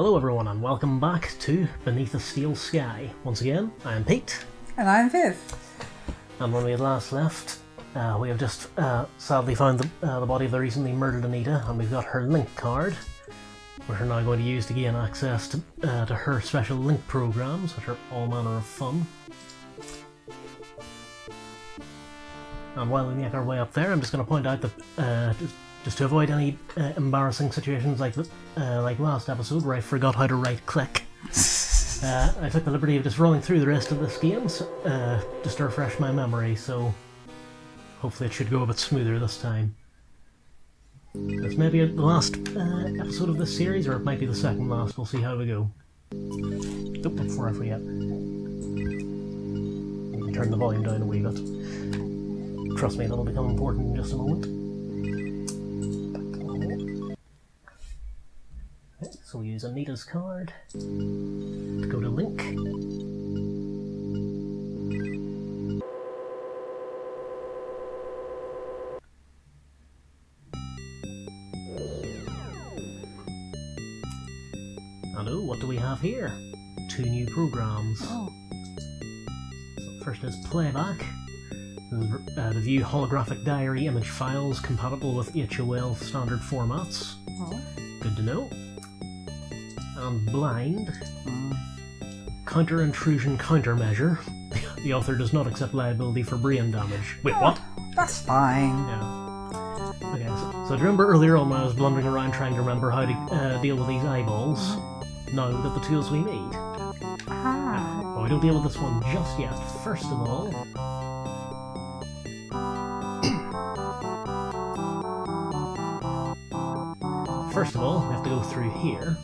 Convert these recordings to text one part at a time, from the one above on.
Hello everyone and welcome back to Beneath a Steel Sky. Once again, I am Pete. And I'm Viv. And when we had last left, we have just sadly found the body of the recently murdered Anita, and we've got her link card, which we're now going to use to gain access to her special link programs, which are all manner of fun. And while we make our way up there, I'm just going to point out that just to avoid any embarrassing situations like last episode where I forgot how to right-click, I took the liberty of just running through the rest of this game just to refresh my memory, so hopefully it should go a bit smoother this time. This may be the last episode of this series, or it might be the second last. We'll see how we go. Oh, before I forget, turn the volume down a wee bit. Trust me, that'll become important in just a moment. Okay, so we'll use Anita's card to go to link. And oh, what do we have here? 2 new programs. Oh. So first is playback. To view holographic diary image files compatible with HOL standard formats. Oh. Good to know. And blind. Counter-intrusion countermeasure. The author does not accept liability for brain damage. Wait, what? That's fine. Yeah. Okay, so do you remember earlier on when I was blundering around trying to remember how to deal with these eyeballs? Now we've got the tools we need. Well, we don't deal with this one just yet. First of all, we have to go through here.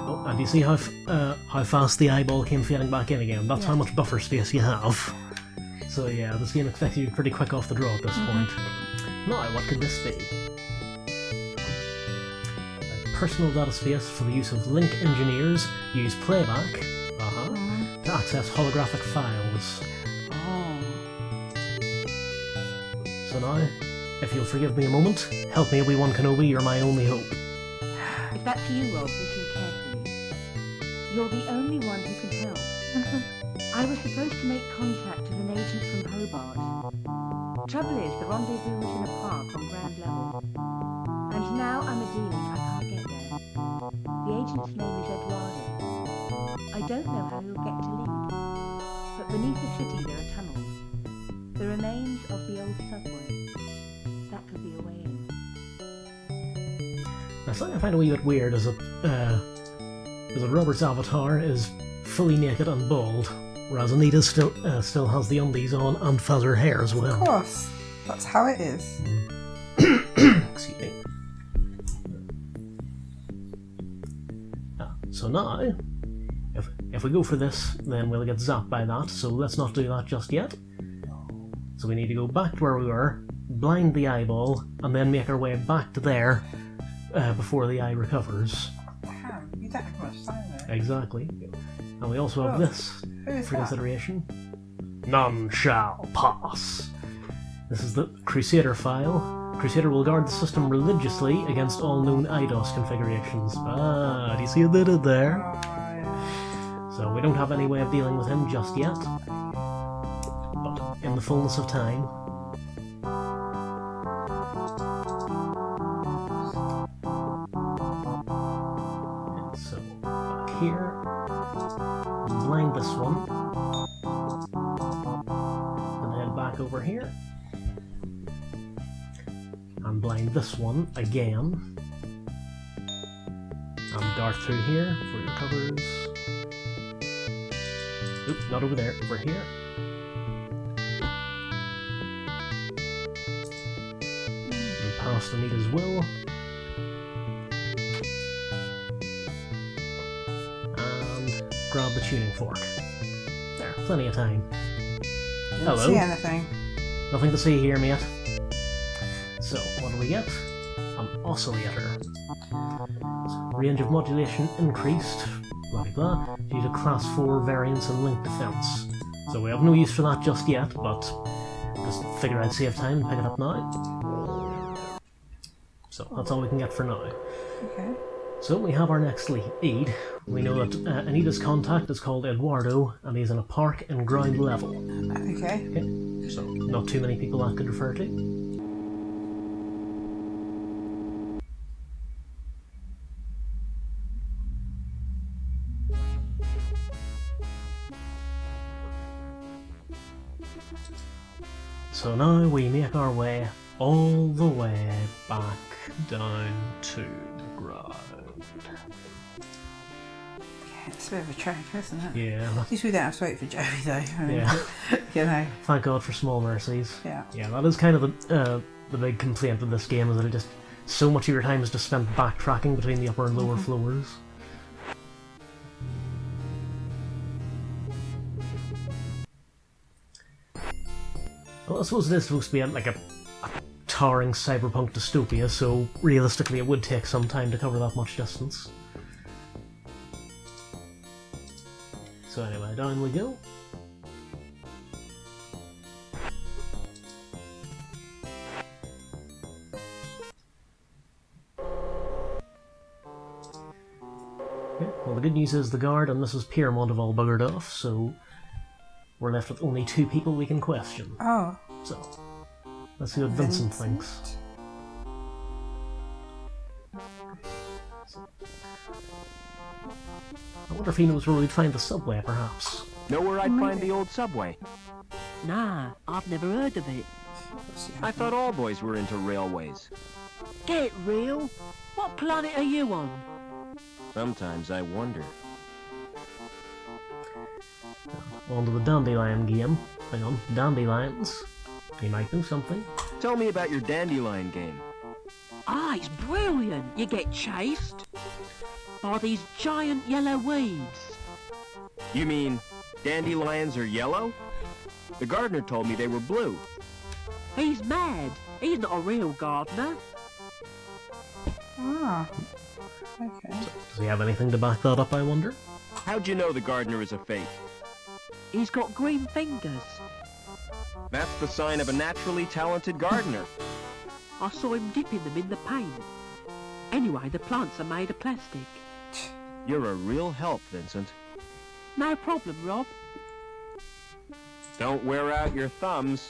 Oh, and you see how fast the eyeball came fading back in again? That's how much buffer space you have. So yeah, this game expects you pretty quick off the draw at this point. Now, what could this be? Personal data space for the use of link engineers use playback to access holographic files. So now, if you'll forgive me a moment, help me, Obi-Wan Kenobi, you're my only hope. If that's you, Rob, listen carefully. You're the only one who can help. I was supposed to make contact with an agent from Hobart. Trouble is, the rendezvous was in a park on ground level. And now I'm a demon, I can't get there. The agent's name is Eduardo. I don't know how he'll get to Link, but beneath the city there are tunnels. The remains of the old subway. That could be a way in. Now, something I find a wee bit weird is that Robert's avatar is fully naked and bald, whereas Anita still has the undies on and fuzz her hair as well. Of course. That's how it is. Excuse me. So now, if we go for this, then we'll get zapped by that, so let's not do that just yet. So we need to go back to where we were, blind the eyeball, and then make our way back to there before the eye recovers. Damn, you don't have much time there. Exactly. And we also have this Who is for that? consideration. None shall pass. This is the Crusader file. Crusader will guard the system religiously against all known IDOS configurations. Ah, do you see what they did there? Yeah. So we don't have any way of dealing with him just yet. But in the fullness of time. Okay, so back here. Blind this one. And head back over here. And blind this one again. And dart through here before it recovers. Oop, not over there, over here. And past Anita's will. And grab the tuning fork. There, plenty of time. Didn't see anything. Nothing to see here, mate. So, what do we get? An oscillator. Range of modulation increased, blah blah blah, due to class 4 variance and link defense. So we have no use for that just yet, but just figure I'd save time and pick it up now. So that's all we can get for now. Okay. So we have our next lead. We know that Anita's contact is called Eduardo, and he's in a park in ground level. Okay. So not too many people that could refer to. So now we make our way all the way back down to the ground. Yeah, it's a bit of a trek, isn't it? Yeah. At least we don't have to wait for Joey, though. I mean, Yeah. You know. Thank God for small mercies. Yeah. Yeah, that is kind of the big complaint of this game, is that it just so much of your time is just spent backtracking between the upper and lower floors. Well, I suppose it is supposed to be like a towering cyberpunk dystopia, so realistically it would take some time to cover that much distance. So anyway, down we go. Okay, well, the good news is the guard and Mrs. Piermont have all buggered off, so we're left with only 2 people we can question. Oh. So, let's see what Vincent thinks. I wonder if he knows where we'd find the subway, perhaps. Know where I'd find the old subway? Nah, I've never heard of it. I thought all boys were into railways. Get real? What planet are you on? Sometimes I wonder. On to the dandelion game. Hang on, dandelions. You might know something. Tell me about your dandelion game. Ah, it's brilliant. You get chased by these giant yellow weeds. You mean dandelions are yellow? The gardener told me they were blue. He's mad. He's not a real gardener. Ah. Okay. Does he have anything to back that up, I wonder? How'd you know the gardener is a fake? He's got green fingers. That's the sign of a naturally talented gardener. I saw him dipping them in the paint. Anyway, the plants are made of plastic. You're a real help, Vincent. No problem, Rob. Don't wear out your thumbs.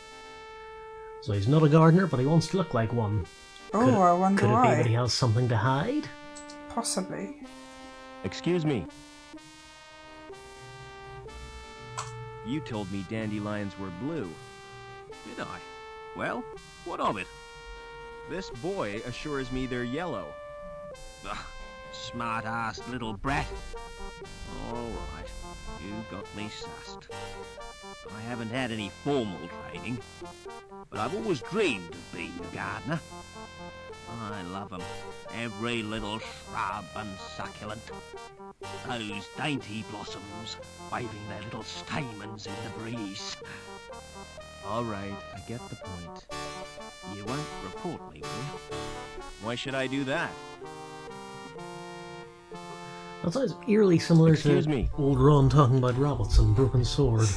So he's not a gardener, but he wants to look like one. Oh, I wonder Could it be that he why. has something to hide? Possibly. Excuse me. You told me dandelions were blue. Did I? Well, what of it? This boy assures me they're yellow. Ugh, smart-assed little brat. All right, you got me sussed. I haven't had any formal training, but I've always dreamed of being a gardener. I love 'em, every little shrub and succulent. Those dainty blossoms waving their little stamens in the breeze. All right, I get the point. You won't report me, will you? Why should I do that? That sounds eerily similar Excuse to me. old Ron talking about rabbits and Broken Sword.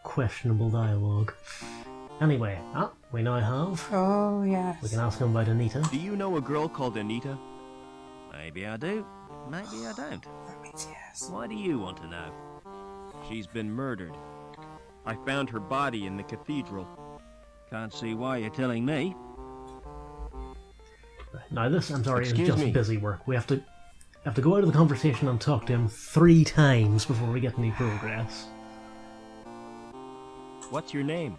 Questionable dialogue. Anyway, we now have. Oh, yes. We can ask him about Anita. Do you know a girl called Anita? Maybe I do, maybe I don't. That means yes. Why do you want to know? She's been murdered. I found her body in the cathedral. Can't see why you're telling me. Now this, I'm sorry, Excuse is just me. busy work. We have to go out of the conversation and talk to him 3 times before we get any progress. What's your name?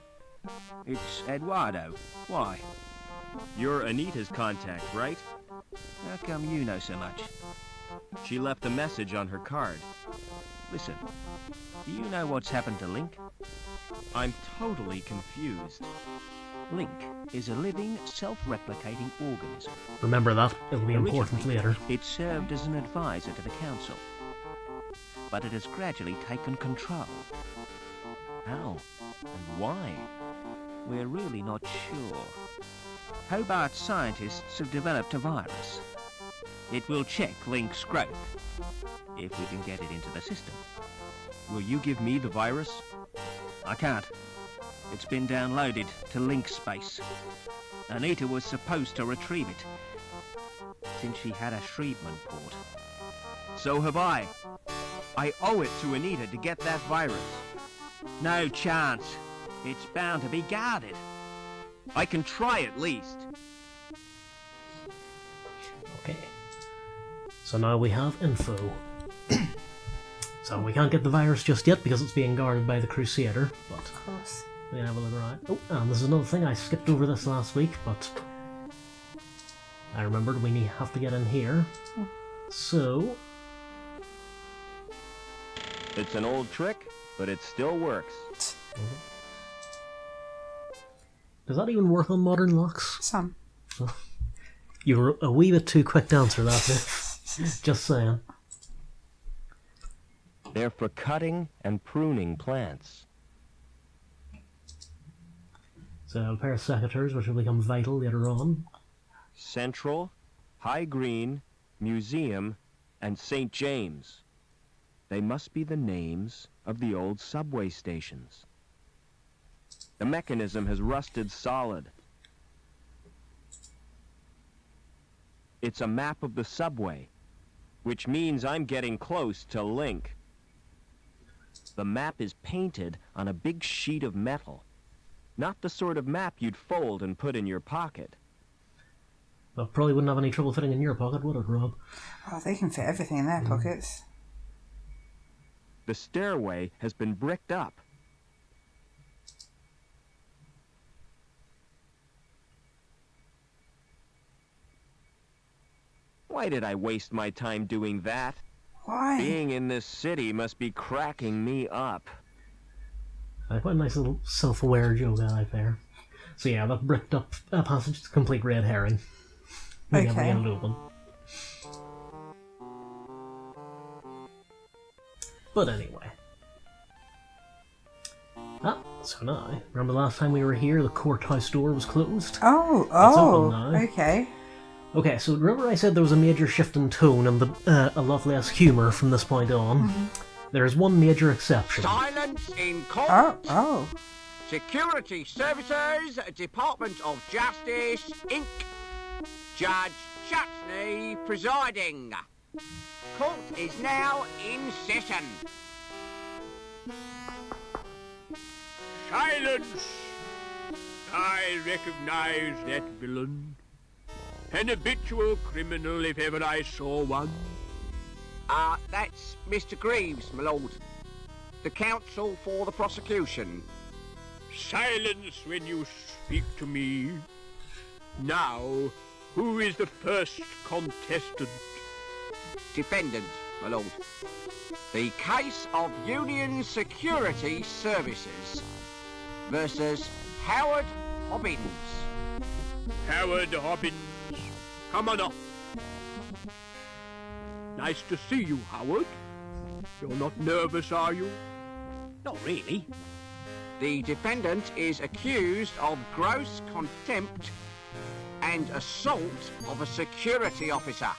It's Eduardo. Why? You're Anita's contact, right? How come you know so much? She left a message on her card. Listen, do you know what's happened to Link? I'm totally confused. Link is a living, self-replicating organism. Remember that, it'll be important Originally, later. it served as an advisor to the council, but it has gradually taken control. How? And why? We're really not sure. Hobart scientists have developed a virus. It will check Link's growth, if we can get it into the system. Will you give me the virus? I can't. It's been downloaded to Link space. Anita was supposed to retrieve it, since she had a Shrievman port. So have I. I owe it to Anita to get that virus. No chance. It's bound to be guarded. I can try at least. Okay. So now we have info. So we can't get the virus just yet because it's being guarded by the Crusader, but Of course. we can have a look around. Oh, and this is another thing, I skipped over this last week, but I remembered we have to get in here. So, It's an old trick, but it still works. does that even work on modern locks? Some. You were a wee bit too quick to answer that, Biff. Just saying. They're for cutting and pruning plants. So a pair of secateurs, which will become vital later on. Central, High Green, Museum, and St. James. They must be the names of the old subway stations. The mechanism has rusted solid. It's a map of the subway, which means I'm getting close to Link. The map is painted on a big sheet of metal. Not the sort of map you'd fold and put in your pocket. Well, probably wouldn't have any trouble fitting in your pocket, would it, Rob? Oh, they can fit everything in their pockets. The stairway has been bricked up. Why did I waste my time doing that? Why? Being in this city must be cracking me up. Quite a nice little self-aware joke I like there. So yeah, that bricked up passage is a complete red herring. We never Okay. get it open. But anyway. So now, remember the last time we were here, the courthouse door was closed? Oh, open now. okay. Okay, so remember I said there was a major shift in tone and a lot less humour from this point on? There's one major exception. Silence in court. Oh. Security Services, Department of Justice, Inc. Judge Chatsney presiding. Court is now in session. Silence! I recognize that villain. An habitual criminal if ever I saw one. That's Mr. Greaves, my lord. The counsel for the prosecution. Silence when you speak to me. Now, who is the first contestant? Defendant, my lord. The case of Union Security Services versus Howard Hobbins. Howard Hobbins. Come on up. Nice to see you, Howard. You're not nervous, are you? Not really. The defendant is accused of gross contempt and assault of a security officer.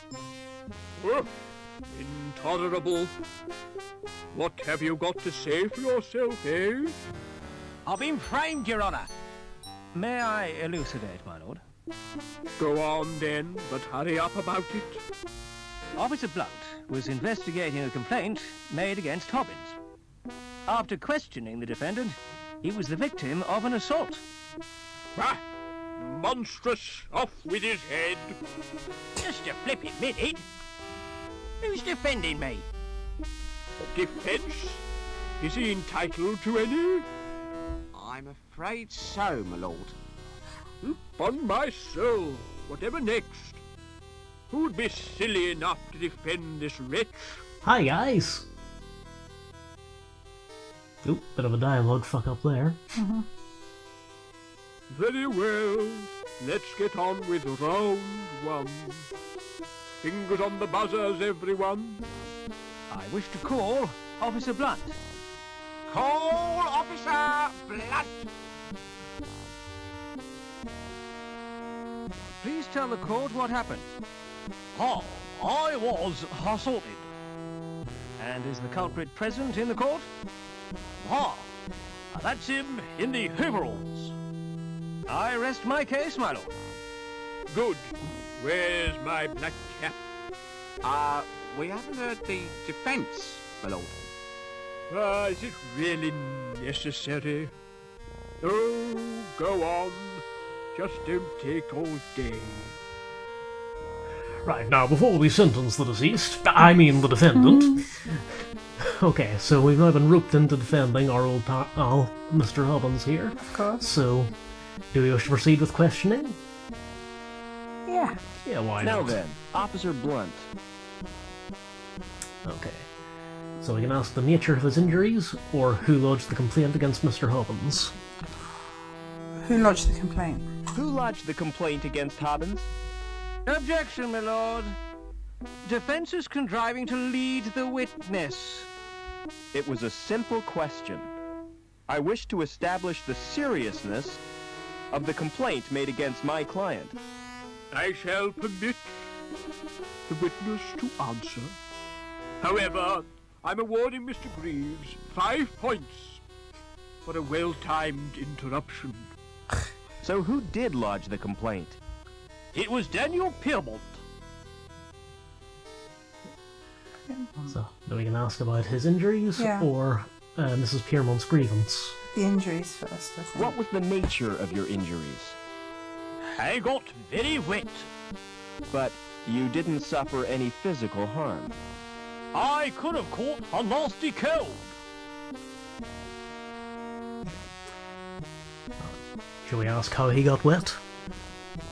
Oh, intolerable. What have you got to say for yourself, eh? I've been framed, Your Honour. May I elucidate, my lord? Go on then, but hurry up about it. Officer Blunt was investigating a complaint made against Hobbins. After questioning the defendant, he was the victim of an assault. Ah, monstrous! Off with his head! Just a flippin' minute. Who's defending me? Defence? Is he entitled to any? I'm afraid so, my lord. Upon my soul, whatever next? Who'd be silly enough to defend this wretch? Hi guys! Oop, bit of a dialogue fuck up there. Very well. Let's get on with round one. Fingers on the buzzers, everyone. I wish to call Officer Blunt. Call Officer Blunt. Please tell the court what happened. Oh, I was assaulted. And is the culprit present in the court? Ah, that's him in the overalls. I rest my case, my lord. Good. Where's my black cap? We haven't heard the defence, my lord. Is it really necessary? Oh, go on. Just don't take all day. Right, now, before we sentence the deceased, I mean the defendant. Okay, so we've now been roped into defending our old pal, Mr. Hobbins here. Of course. So, do we wish to proceed with questioning? Yeah. Yeah, why Now not? then, Officer Blunt. Okay. So we can ask the nature of his injuries, or who lodged the complaint against Mr. Hobbins. Who lodged the complaint? Who lodged the complaint against Hobbins? Objection, my lord. Defense is contriving to lead the witness. It was a simple question. I wish to establish the seriousness of the complaint made against my client. I shall permit the witness to answer. However, I'm awarding Mr. Greaves 5 points for a well-timed interruption. So who did lodge the complaint? It was Daniel Piermont. So, we can ask about his injuries, Yeah. or Mrs. Piermont's grievance. The injuries first, I think. What was the nature of your injuries? I got very wet. But you didn't suffer any physical harm. I could have caught a nasty cold. Shall we ask how he got wet?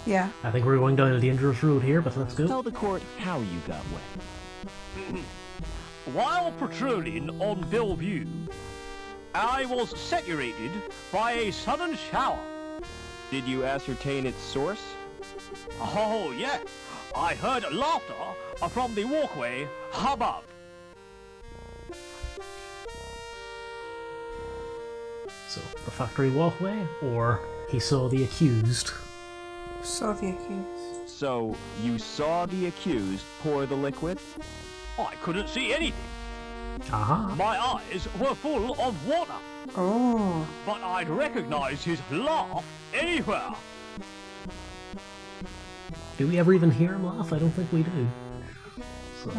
Yeah. I think we're going down a dangerous road here, but let's go. Tell the court how you got wet. While patrolling on Bellevue, I was saturated by a sudden shower. Did you ascertain its source? Oh, yeah. I heard laughter from the walkway above. So, the factory walkway, or he saw the accused? Saw the accused. So, you saw the accused pour the liquid? I couldn't see anything. Aha. My eyes were full of water, Oh. but I'd recognize his laugh anywhere. Do we ever even hear him laugh? I don't think we do. So,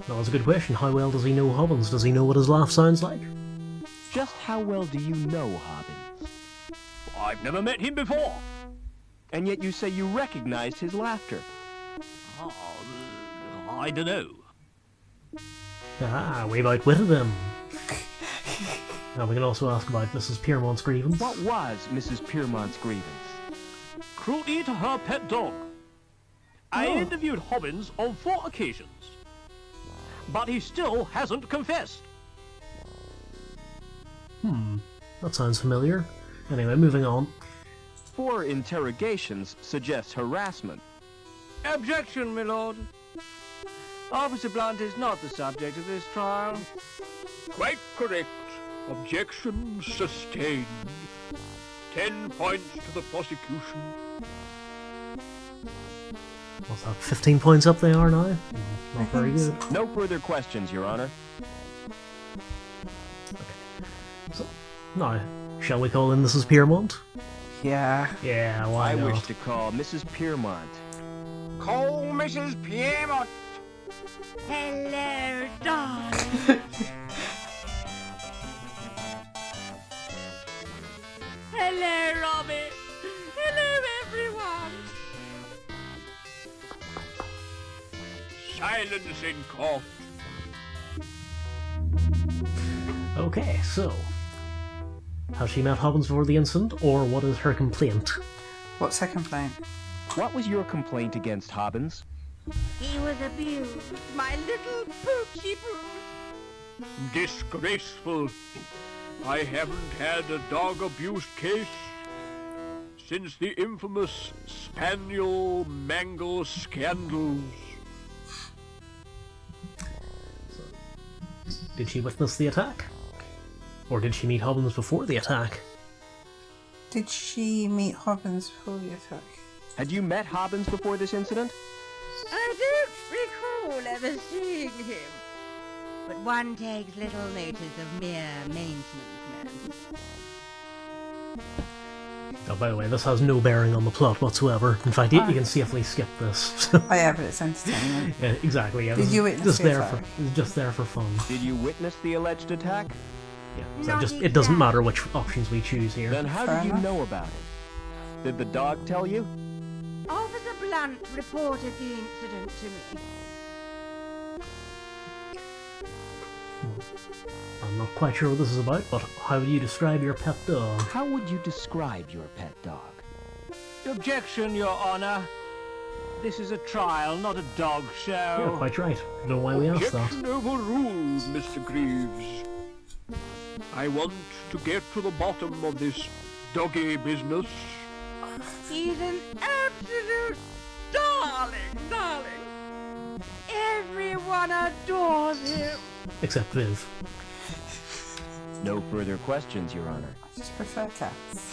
that was a good question. How well does he know Hobbins? Does he know what his laugh sounds like? Just how well do you know Hobbins? I've never met him before. And yet you say you recognized his laughter. Oh, I don't know. Ah, we've outwitted him. Now we can also ask about Mrs. Piermont's grievance. What was Mrs. Piermont's grievance? Cruelty to her pet dog. I Oh. interviewed Hobbins on 4 occasions, but he still hasn't confessed. That sounds familiar. Anyway, moving on. 4 interrogations suggest harassment. Objection, my lord. Officer Blunt is not the subject of this trial. Quite correct. Objection sustained. 10 points to the prosecution. What's that, 15 points up they are now? Not very good. No further questions, Your Honor. So, now, shall we call in Mrs. Piermont? Yeah. Yeah, why I not? wish to call Mrs. Piermont. Call Mrs. Piermont. Hello, darling. Hello, Robbie. Hello, everyone. Silence in court. Okay, so... Has she met Hobbins before the incident, or what is her complaint? What's her complaint? What was your complaint against Hobbins? He was abused. My little poochie poo. Disgraceful. I haven't had a dog abuse case since the infamous Spaniel Mangle scandals. Did she witness the attack? Or did she meet Hobbins before the attack? Did she meet Hobbins before the attack? Had you met Hobbins before this incident? I don't recall ever seeing him. But one takes little notice of mere maintenance men. Oh, by the way, this has no bearing on the plot whatsoever. In fact, you can safely skip this. Oh yeah, but it's entertainment. Yeah, exactly. Yeah, Did you witness it, though? It's just there for fun. Did you witness the alleged attack? Yeah, so Not it doesn't matter which options we choose here. Then how Fair did you enough. know about it? Did the dog tell you? Officer Blunt reported the incident to me. I'm not quite sure what this is about, but how would you describe your pet dog? How would you describe your pet dog? Objection, Your Honor. This is a trial, not a dog Yeah, show. quite right. I don't know why we asked that. Objection overruled, Mr. Greaves. I want to get to the bottom of this doggy business. He's an absolute darling. Everyone adores him. Except Viv. No further questions, Your Honor. I just prefer cats.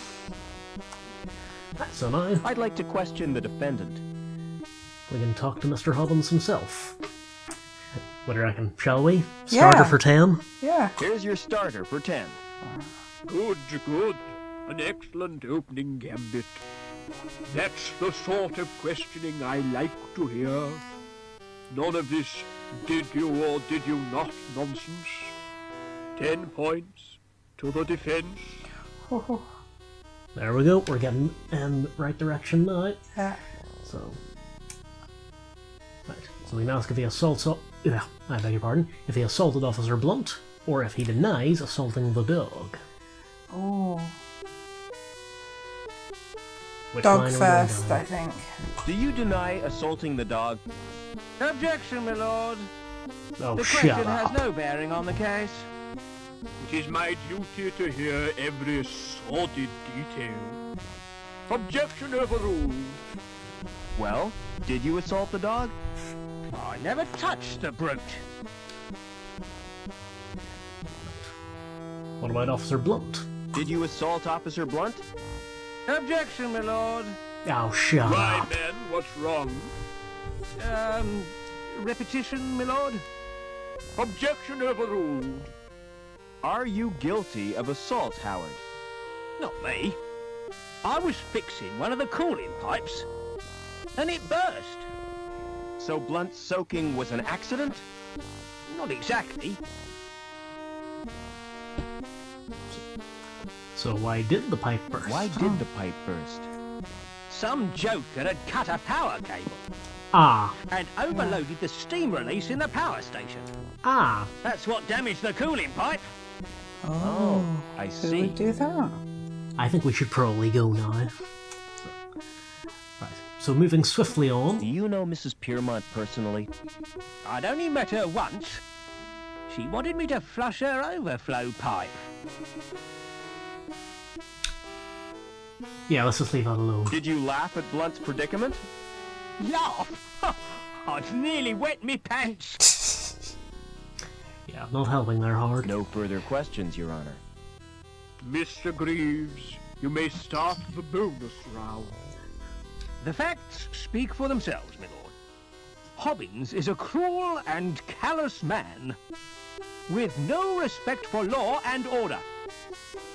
So now, I'd like to question the defendant. we can talk to Mr. Hobbins himself. What do you reckon? Shall we? Yeah. Starter for 10? Yeah. Here's your starter for 10. Good, good. An excellent opening gambit. That's the sort of questioning I like to hear. None of this did you or did you not nonsense. 10 points to the defense. Oh, There we go. We're getting in the right direction now. yeah. So, right. So we can ask if he assaults. Yeah, I beg your pardon. If he assaulted Officer Blunt, or if he denies assaulting the dog. Oh. Which Dog line are we first, going I think. Do you deny assaulting the dog? Objection, my lord. down? Oh, The shut question has up. no bearing on the case. It is my duty to hear every sordid detail. Objection overruled. Well, did you assault the dog? I never touched the brute. What about Officer Blunt? Did you assault Officer Blunt? Objection, my lord. Oh, shut Why, up. man, what's wrong? Repetition, my lord? Objection overruled. Are you guilty of assault, Howard? Not me. I was fixing one of the cooling pipes, and it burst. So Blunt's soaking was an accident? Not exactly. So why did the pipe burst? Why did the pipe burst? Some joker had cut a power cable Ah. and overloaded the steam release in the power station. Ah. That's what damaged the cooling pipe. Oh. I Who see. would do that? I think we should probably go now. Right. So moving swiftly Do on. you know Mrs. Piermont personally? I'd only met her once. She wanted me to flush her overflow pipe. Yeah, let's just leave that alone. Did you laugh at Blunt's predicament? Laugh? I'd nearly wet me pants. Yeah, not helping there, Howard. No further questions, Your Honor. Mr. Greaves, you may start the bonus round. The facts speak for themselves, my lord. Hobbins is a cruel and callous man, with no respect for law and order.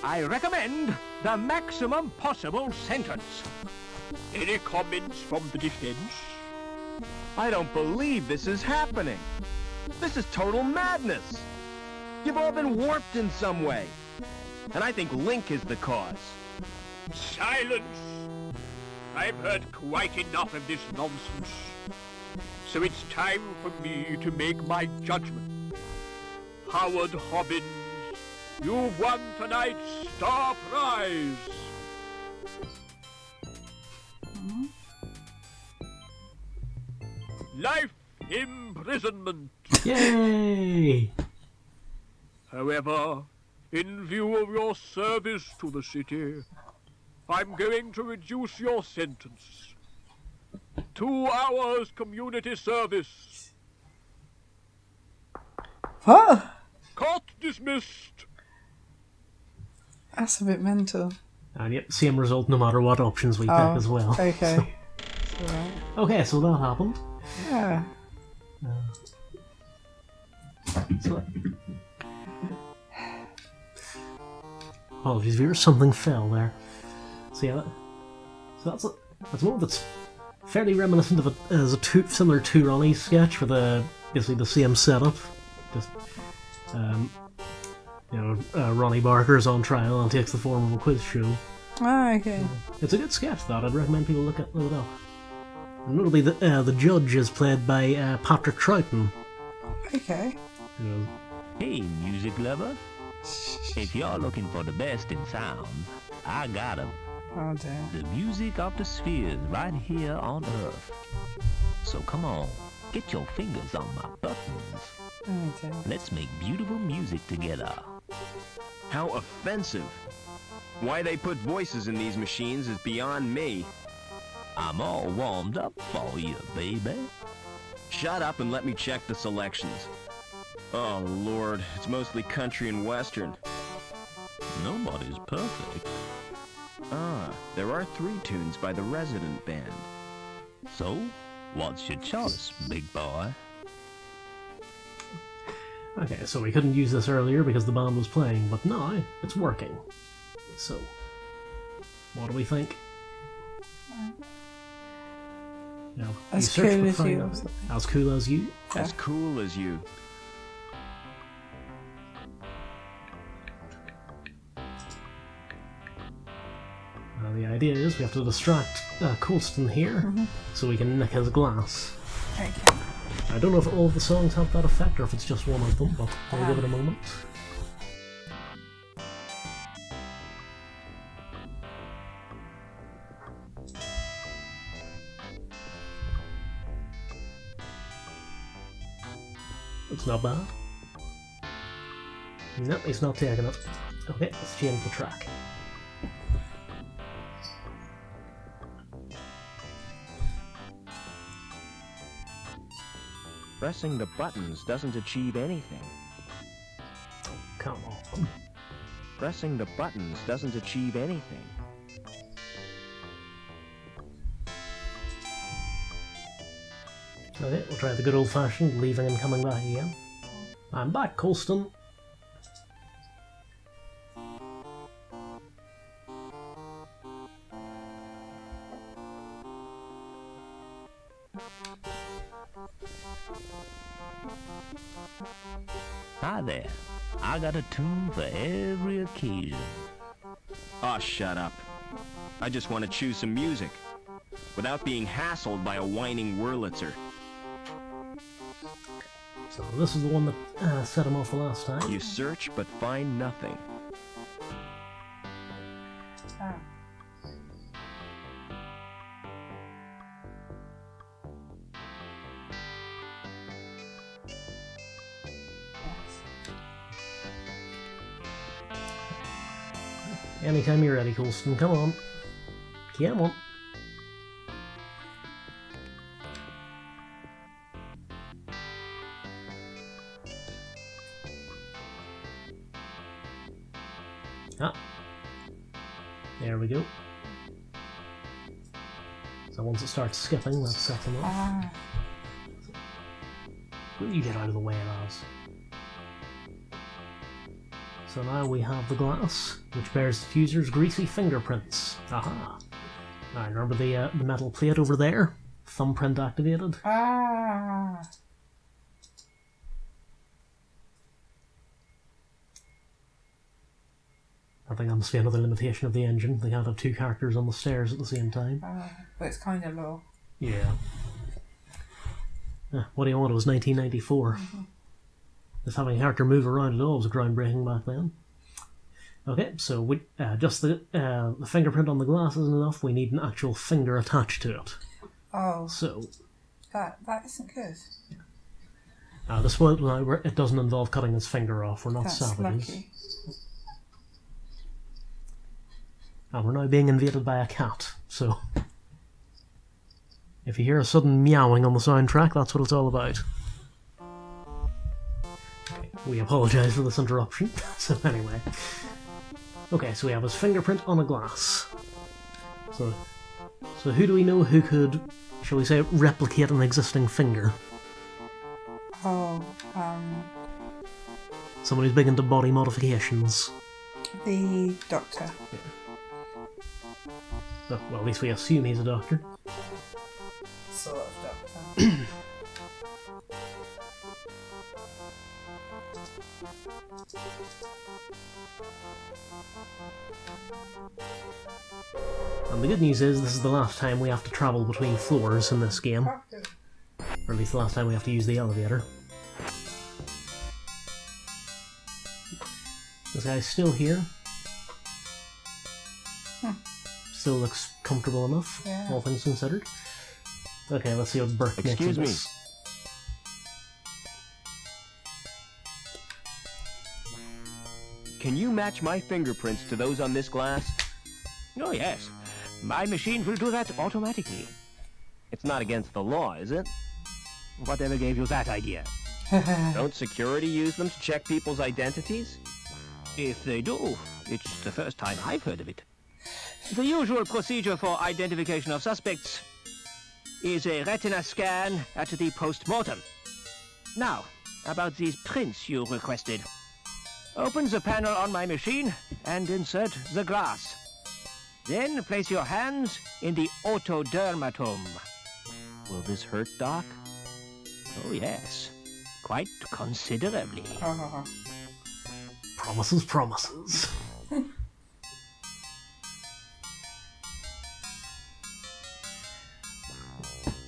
I recommend the maximum possible sentence. Any comments from the defense? I don't believe this is happening. This is total madness. You've all been warped in some way. And I think Link is the cause. Silence! I've heard quite enough of this nonsense. So it's time for me to make my judgment. Howard Hobbins, you've won tonight's star prize. Life imprisonment. Yay! However, in view of your service to the city, I'm going to reduce your sentence. 2 hours community service. What? Court dismissed. That's a bit mental. And yep, same result no matter what options we pick Oh, as well. okay. Alright. Okay, so that happened. Yeah. So, apologies, viewers, something fell there. So yeah, that's one that's fairly reminiscent of similar to Ronnie's sketch with basically the same setup. Just Ronnie Barker's on trial and takes the form of a quiz show. Ah, okay. It's a good sketch, that I'd recommend people look it up. And notably, the judge is played by Patrick Troughton. Okay. Hey, music lover. If you're looking for the best in sound, I got 'em. Oh dear. The music of the spheres right here on Earth. So come on, get your fingers on my buttons. Oh dear. Let's make beautiful music together. How offensive. Why they put voices in these machines is beyond me. I'm all warmed up for you, baby. Shut up and let me check the selections. Oh, Lord, it's mostly country and western. Nobody's perfect. Ah, there are 3 tunes by the resident band. So, what's your choice, big boy? Okay, so we couldn't use this earlier because the band was playing, but now it's working. So, what do we think? No, As cool as you. As cool as you? As cool as you. The idea is we have to distract Colston here so we can nick his glass. Okay. I don't know if all of the songs have that effect or if it's just one of them, but we'll give it a moment. It's not bad. Nope, he's not taking it. Okay, let's change the track. Pressing the buttons doesn't achieve anything. Come on. Pressing the buttons doesn't achieve anything. Okay, we'll try the good old-fashioned leaving and coming back again. I'm back, Colston. Hi there. I got a tune for every occasion. Oh, shut up. I just want to choose some music without being hassled by a whining Wurlitzer. So this is the one that set him off the last time. You search but find nothing. Ah. Anytime you're ready, Colston, come on. Come on. Ah. There we go. So once it starts skipping, that sets him up. Ah. Will you get out of the way, lads? So now we have the glass, which bears the user's greasy fingerprints. Aha! Now remember the metal plate over there? Thumbprint activated. Ah. I think that must be another limitation of the engine. They can't have 2 characters on the stairs at the same time. But it's kind of low. Yeah. What do you want? It was 1994. Just having a character move around at all was groundbreaking back then. Okay, so we, just the fingerprint on the glass isn't enough. We need an actual finger attached to it. Oh. So That isn't good. this one, it doesn't involve cutting his finger off. We're not That's savages. lucky. And we're now being invaded by a cat. So if you hear a sudden meowing on the soundtrack, that's what it's all about. Okay, we apologise for this interruption. So anyway. Okay, so we have his fingerprint on a glass. So who do we know who could, shall we say, replicate an existing finger? Oh, Someone who's big into body modifications. the doctor. Oh, well, at least we assume he's a doctor. Sort of doctor. And the good news is, this is the last time we have to travel between floors in this game. Or at least the last time we have to use the elevator. This guy's still here. Still looks comfortable enough, Yeah. all things considered. Okay, let's see what Burke makes of Excuse me. this. Can you match my fingerprints to those on this glass? Oh, yes. My machine will do that automatically. It's not against the law, is it? Whatever gave you that idea? Don't security use them to check people's identities? If they do, it's the first time I've heard of it. The usual procedure for identification of suspects is a retina scan at the post-mortem. Now, about these prints you requested. Open the panel on my machine and insert the glass. Then place your hands in the otodermatome. Will this hurt, Doc? Oh, yes. Quite considerably. Promises, promises.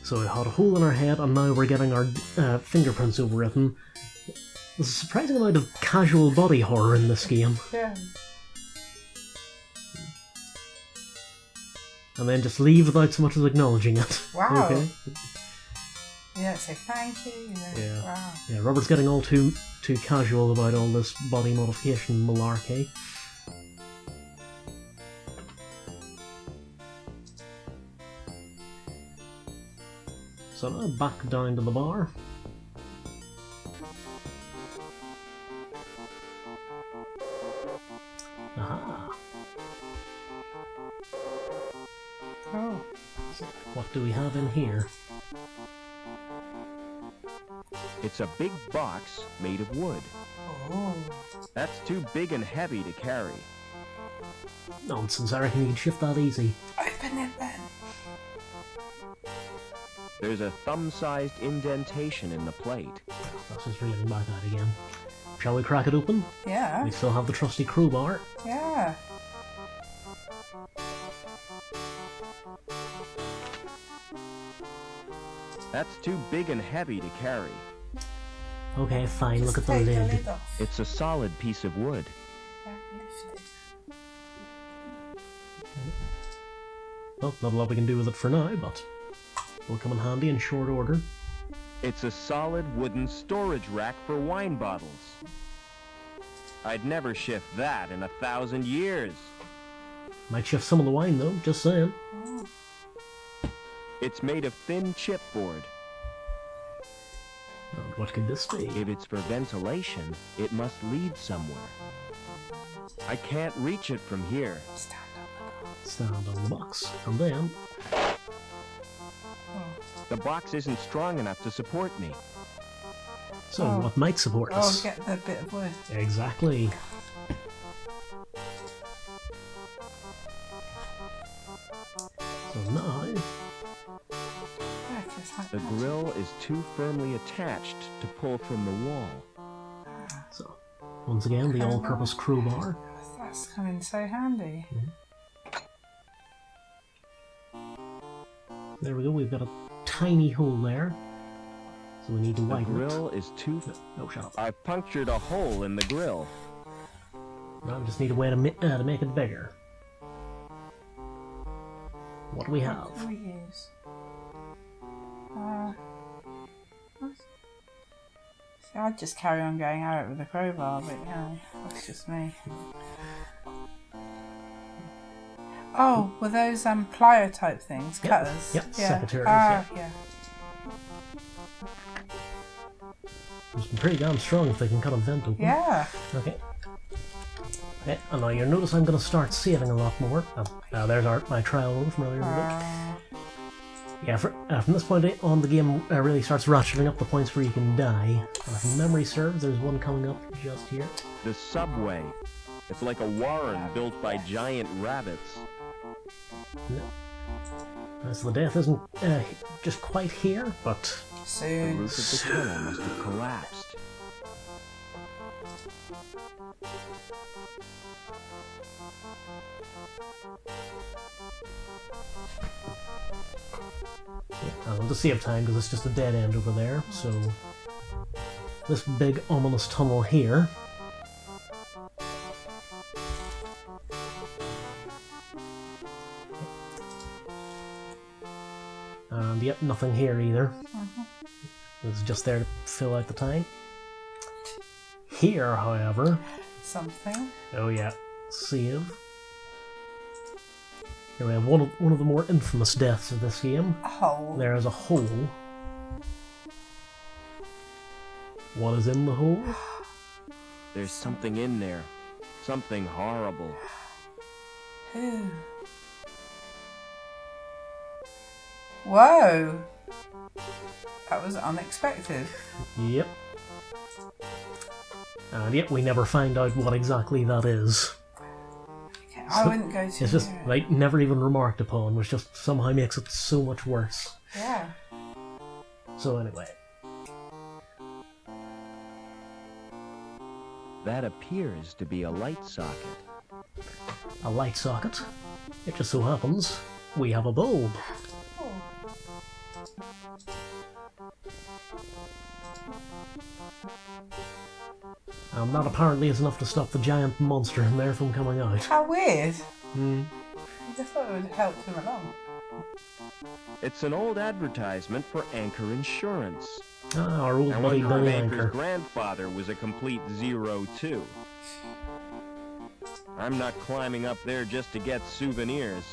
So we had a hole in our head, and now we're getting our fingerprints overwritten. There's a surprising amount of casual body horror in this game. Yeah. And then just leave without so much as acknowledging it. Wow. Okay. You don't say thank you. You don't, Yeah. Wow. Yeah, Robert's getting all too casual about all this body modification malarkey. So now back down to the bar. Aha. Oh. What do we have in here? It's a big box made of wood. Oh. That's too big and heavy to carry. Nonsense, I reckon you can shift that easy. Open it then. There's a thumb-sized indentation in the plate. That's just reading back that again. Shall we crack it open? Yeah. We still have the trusty crowbar. Yeah. That's too big and heavy to carry. Okay, fine, look at Just the take lid. lid off. It's a solid piece of wood. Yeah, lift it. Well, not a lot we can do with it for now, but will come in handy in short order. It's a solid wooden storage rack for wine bottles. I'd never shift that in 1,000 years. Might shift some of the wine though, just saying. Oh. It's made of thin chipboard. And what could this be? If it's for ventilation, it must lead somewhere. I can't reach it from here. Stand up. Stand on the box, and then Oh. The box isn't strong enough to support me. so Oh. what might support Oh, us? get the bit of wood. Exactly. So now Yeah, just like The that. grill is too firmly attached to pull from the wall. so once again the all-purpose crowbar. That's coming so handy. There we go, we've got a tiny hole there. So we need to The widen grill is too... it. No, shut up. I've punctured a hole in the grill. Now we just need a way to make it bigger. What do we have? What do we use? What? See, I'd just carry on going at it with a crowbar, but you know, that's just me. Oh, were those plier type things? Yep. Cutters? Yep, Yeah. secateurs, Ah, yeah. It's pretty damn strong if they can cut a vent open. Yeah. Okay. Okay, and now you'll notice I'm going to start saving a lot more. There's my trial run from earlier in the week. Yeah, from this point on, the game really starts ratcheting up the points where you can die. And if memory serves, there's one coming up just here. The subway. It's like a warren built by giant rabbits. As the death isn't just quite here, but The Soon. roof of the tunnel must have collapsed. I'll just save time because it's just a dead end over there. So this big ominous tunnel here. And yep, nothing here either. It's just there to fill out the time. Here, however, Something. oh yeah, save. Here we have one of the more infamous deaths of this game. A hole. There is a hole. What is in the hole? There's something in there. Something horrible. Who? Whoa! That was unexpected. Yep. And yet we never find out what exactly that is. Okay, I wouldn't go to It's just, near it. like, never even remarked upon, which just somehow makes it so much worse. Yeah. So anyway. That appears to be a light socket. A light socket. It just so happens we have a bulb. Oh. That apparently is enough to stop the giant monster in there from coming out. How weird. Hmm. I just thought it would help him along. It's an old advertisement for Anchor Insurance. Ah, our old I buddy wonder Billy if Anchor's Anchor. grandfather was a complete zero, too. I'm not climbing up there just to get souvenirs.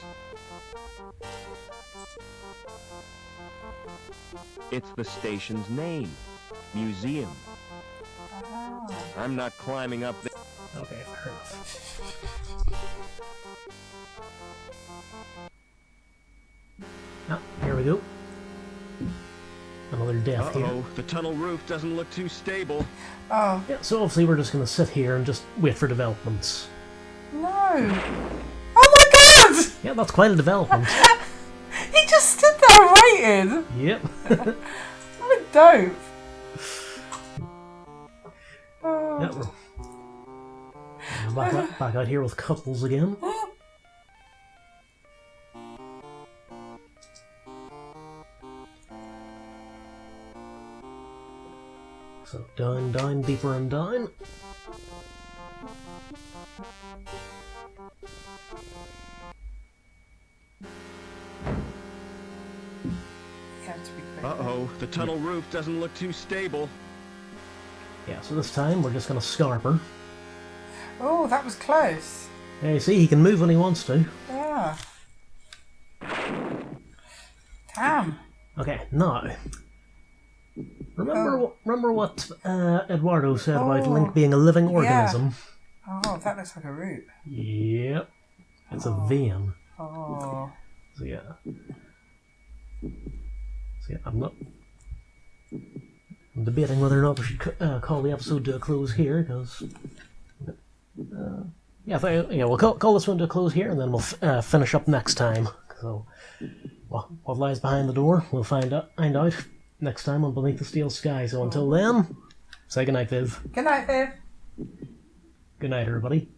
It's the station's name. Museum. Ah. I'm not climbing up there. Okay, fair enough. Ah, here we go. Another death here. Uh-oh, the tunnel roof doesn't look too stable. Oh, Yeah, so obviously we're just going to sit here and just wait for developments. no. Oh my god! Yeah, that's quite a development. He just stood there waiting. Yep. What a dope. Oh. Yeah, we're back out here with couples again. So down, down, deeper and down. You have to be quick. Uh-oh, the tunnel roof doesn't look too stable. Yeah, so this time we're just going to scarp her. Oh, that was close. Hey, see, he can move when he wants to. Yeah. Damn. Okay, now. Remember what Eduardo said about Oh. Link being a living organism? Oh, that looks like a root. Yep. It's a vein. Oh. So yeah. I'm debating whether or not we should call the episode to a close here, because... we'll call this one to a close here, and then we'll finish up next time. So, what lies behind the door, we'll find out next time on Beneath the Steel Sky. So until then, say goodnight, Viv. Good night, Viv. Good night, everybody.